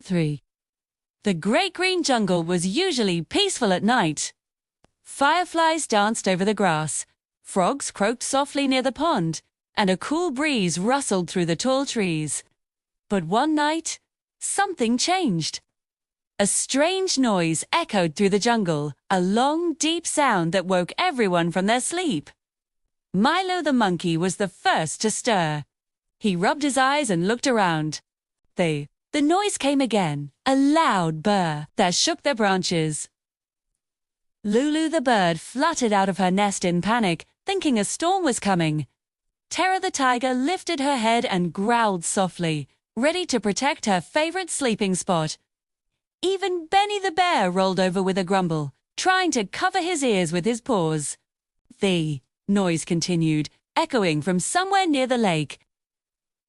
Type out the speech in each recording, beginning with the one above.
3. The great green jungle was usually peaceful at night. Fireflies danced over the grass, frogs croaked softly near the pond, and a cool breeze rustled through the tall trees. But one night, something changed. A strange noise echoed through the jungle, a long, deep sound that woke everyone from their sleep. Milo the monkey was the first to stir. He rubbed his eyes and looked around. The noise came again, a loud burr that shook their branches. Lulu the bird fluttered out of her nest in panic, thinking a storm was coming. Terra the tiger lifted her head and growled softly, ready to protect her favorite sleeping spot. Even Benny the bear rolled over with a grumble, trying to cover his ears with his paws. The noise continued, echoing from somewhere near the lake.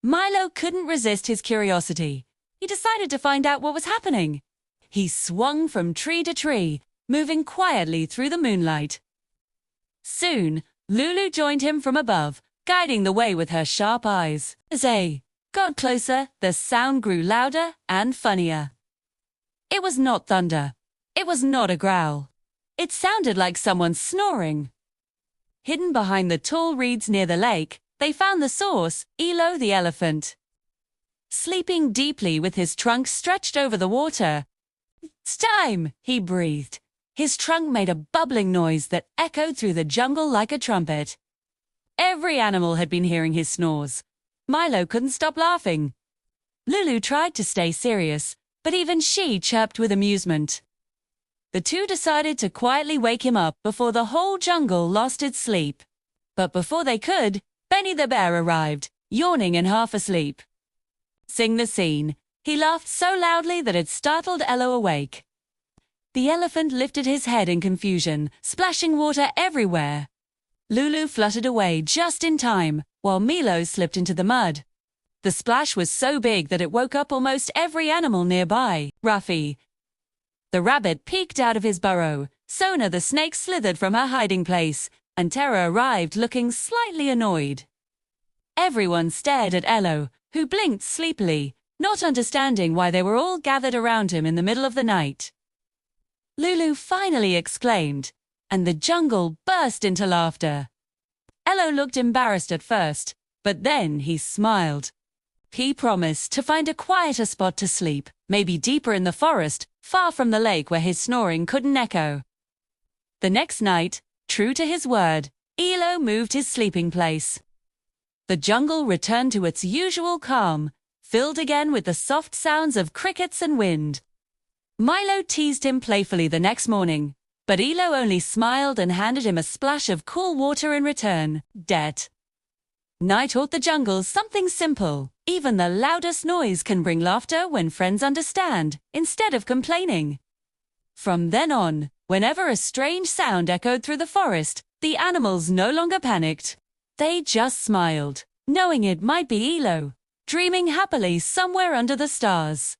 Milo couldn't resist his curiosity. He decided to find out what was happening. He swung from tree to tree, moving quietly through the moonlight. Soon, Lulu joined him from above, guiding the way with her sharp eyes. As they got closer, the sound grew louder and funnier. It was not thunder. It was not a growl. It sounded like someone snoring. Hidden behind the tall reeds near the lake, they found the source, Ello the Elephant. Sleeping deeply with his trunk stretched over the water. "It's time," he breathed. His trunk made a bubbling noise that echoed through the jungle like a trumpet. Every animal had been hearing his snores. Milo couldn't stop laughing. Lulu tried to stay serious, but even she chirped with amusement. The two decided to quietly wake him up before the whole jungle lost its sleep. But before they could, Benny the bear arrived, yawning and half asleep. Sing the scene. He laughed so loudly that it startled Ello awake. The elephant lifted his head in confusion, splashing water everywhere. Lulu fluttered away just in time, while Milo slipped into the mud. The splash was so big that it woke up almost every animal nearby. Rafi the Rabbit peeked out of his burrow. Sona the Snake slithered from her hiding place, and Terra arrived looking slightly annoyed. Everyone stared at Ello, who blinked sleepily, not understanding why they were all gathered around him in the middle of the night. Lulu finally exclaimed, and the jungle burst into laughter. Ello looked embarrassed at first, but then he smiled. He promised to find a quieter spot to sleep, maybe deeper in the forest, far from the lake where his snoring couldn't echo. The next night, true to his word, Ello moved his sleeping place. The jungle returned to its usual calm, filled again with the soft sounds of crickets and wind. Milo teased him playfully the next morning, but Ello only smiled and handed him a splash of cool water in return. Night taught the jungle something simple. Even the loudest noise can bring laughter when friends understand, instead of complaining. From then on, whenever a strange sound echoed through the forest, the animals no longer panicked. They just smiled, knowing it might be Ello, dreaming happily somewhere under the stars.